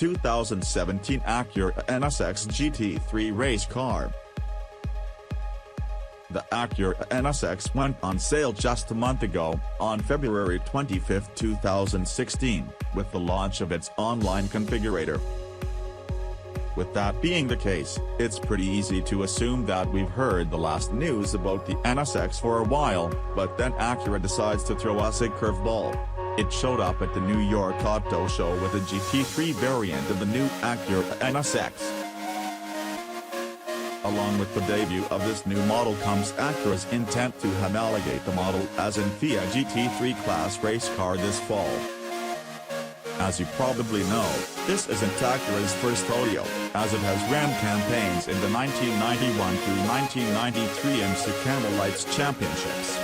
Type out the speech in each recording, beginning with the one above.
2017 Acura NSX GT3 race car. The Acura NSX went on sale just a month ago, on February 25, 2016, with the launch of its online configurator. With that being the case, it's pretty easy to assume that we've heard the last news about the NSX for a while, but then Acura decides to throw us a curveball. It showed up at the New York Auto Show with a GT3 variant of the new Acura NSX. Along with the debut of this new model comes Acura's intent to homologate the model as an FIA GT3 class race car this fall. As you probably know, this isn't Acura's first rodeo, as it has ran campaigns in the 1991 through 1993 IMSA Camel Lights Championships,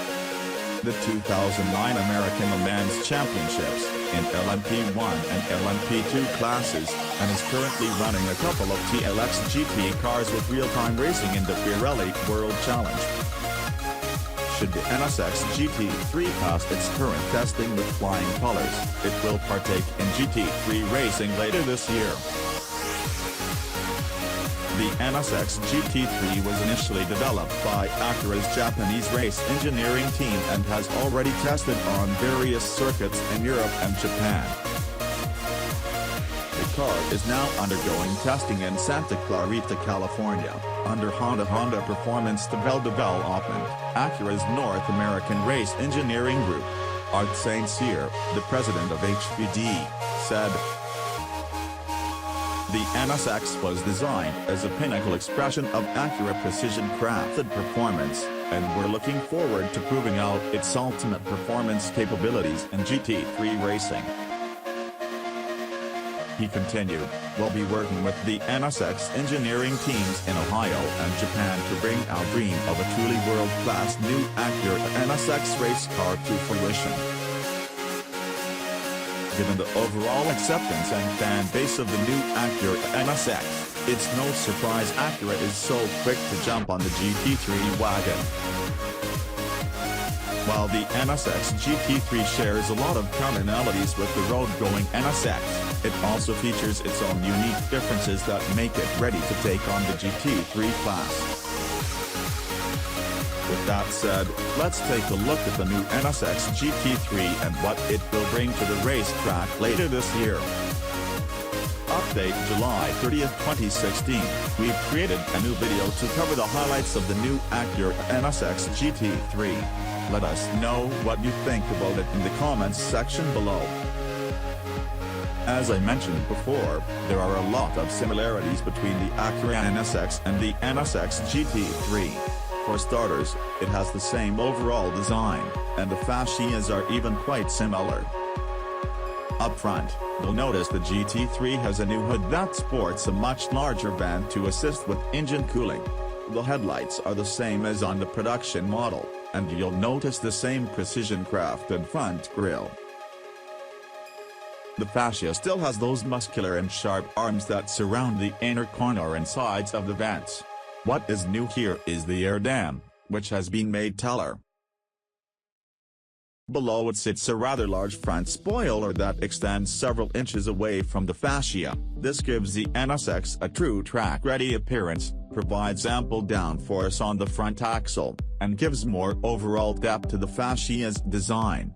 the 2009 American Le Mans Championships, in LMP1 and LMP2 classes, and is currently running a couple of TLX GT cars with real-time racing in the Pirelli World Challenge. Should the NSX GT3 pass its current testing with flying colors, it will partake in GT3 racing later this year. The NSX GT3 was initially developed by Acura's Japanese race engineering team and has already tested on various circuits in Europe and Japan. The car is now undergoing testing in Santa Clarita, California, under Honda Performance Development, Acura's North American Race Engineering Group. Art St. Cyr, the president of HPD, said, "The NSX was designed as a pinnacle expression of Acura precision-crafted performance, and we're looking forward to proving out its ultimate performance capabilities in GT3 racing." He continued, "We'll be working with the NSX engineering teams in Ohio and Japan to bring our dream of a truly world-class new Acura NSX race car to fruition." Given the overall acceptance and fan base of the new Acura NSX, it's no surprise Acura is so quick to jump on the GT3 wagon. While the NSX GT3 shares a lot of commonalities with the road-going NSX, it also features its own unique differences that make it ready to take on the GT3 class. With that said, let's take a look at the new NSX GT3 and what it will bring to the racetrack later this year. Update July 30, 2016, we've created a new video to cover the highlights of the new Acura NSX GT3. Let us know what you think about it in the comments section below. As I mentioned before, there are a lot of similarities between the Acura NSX and the NSX GT3. For starters, it has the same overall design, and the fascias are even quite similar. Up front, you'll notice the GT3 has a new hood that sports a much larger vent to assist with engine cooling. The headlights are the same as on the production model, and you'll notice the same precision-crafted front grille. The fascia still has those muscular and sharp arms that surround the inner corner and sides of the vents. What is new here is the air dam, which has been made taller. Below it sits a rather large front spoiler that extends several inches away from the fascia. This gives the NSX a true track-ready appearance, provides ample downforce on the front axle, and gives more overall depth to the fascia's design.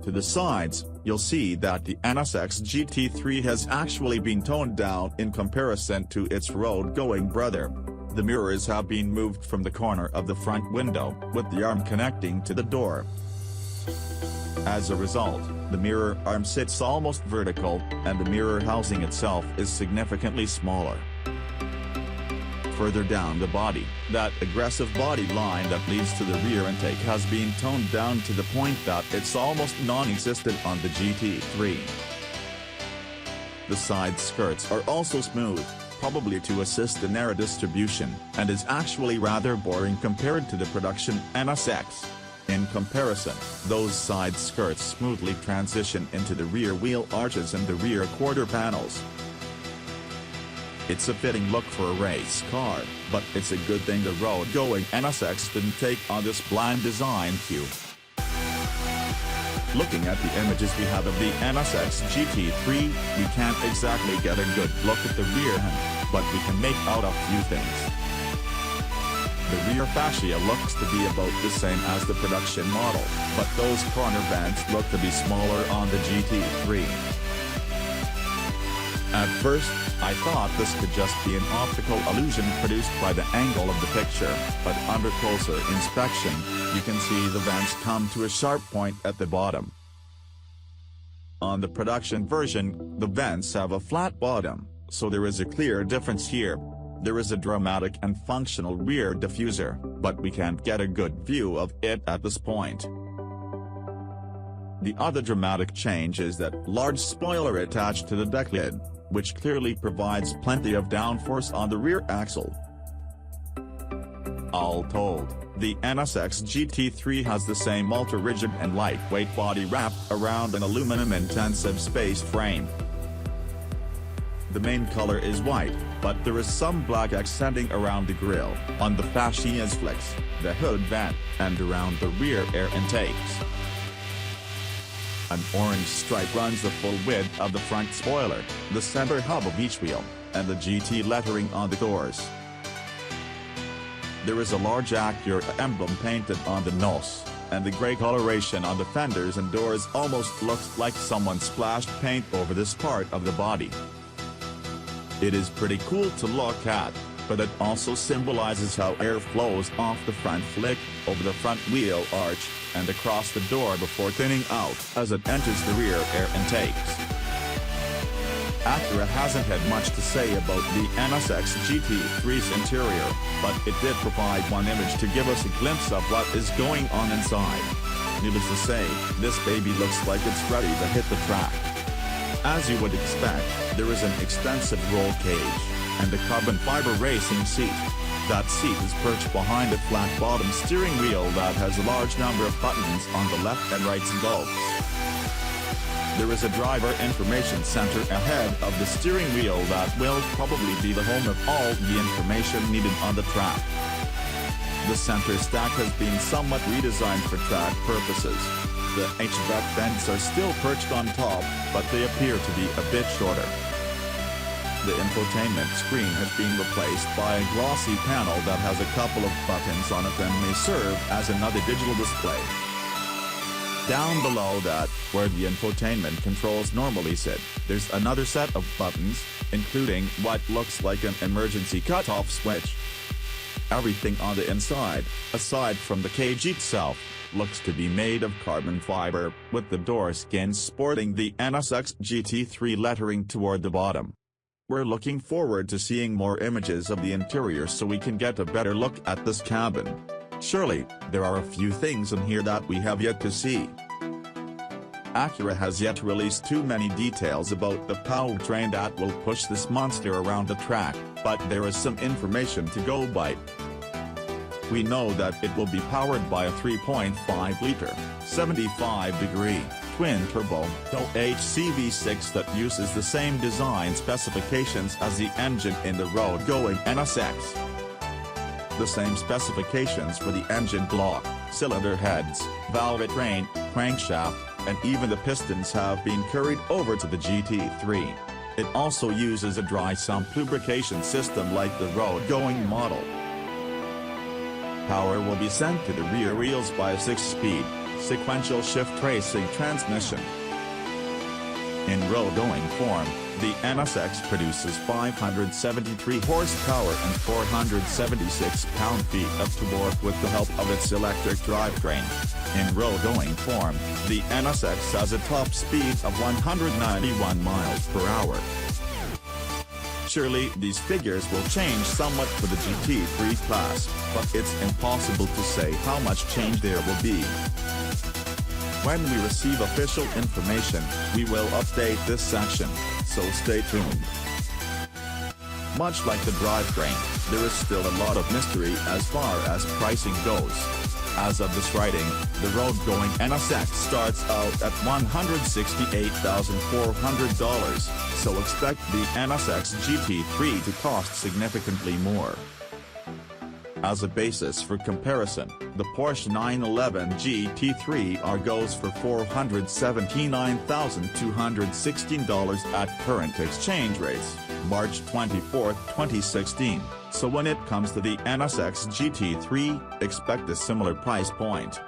To the sides, you'll see that the NSX GT3 has actually been toned down in comparison to its road-going brother. The mirrors have been moved from the corner of the front window, with the arm connecting to the door. As a result, the mirror arm sits almost vertical, and the mirror housing itself is significantly smaller. Further down the body, that aggressive body line that leads to the rear intake has been toned down to the point that it's almost non-existent on the GT3. The side skirts are also smooth, probably to assist in air distribution, and is actually rather boring compared to the production NSX. In comparison, those side skirts smoothly transition into the rear wheel arches and the rear quarter panels. It's a fitting look for a race car, but it's a good thing the road-going NSX didn't take on this bland design cue. Looking at the images we have of the NSX GT3, we can't exactly get a good look at the rear end, but we can make out a few things. The rear fascia looks to be about the same as the production model, but those corner vents look to be smaller on the GT3. At first, I thought this could just be an optical illusion produced by the angle of the picture, but under closer inspection, you can see the vents come to a sharp point at the bottom. On the production version, the vents have a flat bottom, so there is a clear difference here. There is a dramatic and functional rear diffuser, but we can't get a good view of it at this point. The other dramatic change is that large spoiler attached to the deck lid, which clearly provides plenty of downforce on the rear axle. All told, the NSX GT3 has the same ultra-rigid and lightweight body wrapped around an aluminum-intensive spaced frame. The main color is white, but there is some black accenting around the grille, on the fascia's flicks, the hood vent, and around the rear air intakes. An orange stripe runs the full width of the front spoiler, the center hub of each wheel, and the GT lettering on the doors. There is a large Acura emblem painted on the nose, and the gray coloration on the fenders and doors almost looks like someone splashed paint over this part of the body. It is pretty cool to look at, but it also symbolizes how air flows off the front flick, over the front wheel arch, and across the door before thinning out as it enters the rear air intakes. Acura hasn't had much to say about the NSX GT3's interior, but it did provide one image to give us a glimpse of what is going on inside. Needless to say, this baby looks like it's ready to hit the track. As you would expect, there is an extensive roll cage, and a carbon fiber racing seat. That seat is perched behind a flat-bottom steering wheel that has a large number of buttons on the left and right spokes. There is a driver information center ahead of the steering wheel that will probably be the home of all the information needed on the track. The center stack has been somewhat redesigned for track purposes. The HVAC vents are still perched on top, but they appear to be a bit shorter. The infotainment screen has been replaced by a glossy panel that has a couple of buttons on it and may serve as another digital display. Down below that, where the infotainment controls normally sit, there's another set of buttons, including what looks like an emergency cutoff switch. Everything on the inside, aside from the cage itself, looks to be made of carbon fiber, with the door skins sporting the NSX GT3 lettering toward the bottom. We're looking forward to seeing more images of the interior so we can get a better look at this cabin. Surely, there are a few things in here that we have yet to see. Acura has yet to release too many details about the powertrain that will push this monster around the track, but there is some information to go by. We know that it will be powered by a 3.5-liter, 75-degree, twin-turbo, HCV6 that uses the same design specifications as the engine in the road-going NSX. The same specifications for the engine block, cylinder heads, valve train, crankshaft, and even the pistons have been carried over to the GT3. It also uses a dry sump lubrication system like the road-going model. Power will be sent to the rear wheels by a 6-speed, sequential shift racing transmission. In road-going form, the NSX produces 573 horsepower and 476 pound-feet of torque with the help of its electric drivetrain. In road-going form, the NSX has a top speed of 191 miles per hour. Surely these figures will change somewhat for the GT3 class, but it's impossible to say how much change there will be. When we receive official information, we will update this section, so stay tuned. Much like the drivetrain, there is still a lot of mystery as far as pricing goes. As of this writing, the road-going NSX starts out at $168,400, so expect the NSX GT3 to cost significantly more. As a basis for comparison, the Porsche 911 GT3 R goes for $479,216 at current exchange rates, March 24, 2016, so when it comes to the NSX GT3, expect a similar price point.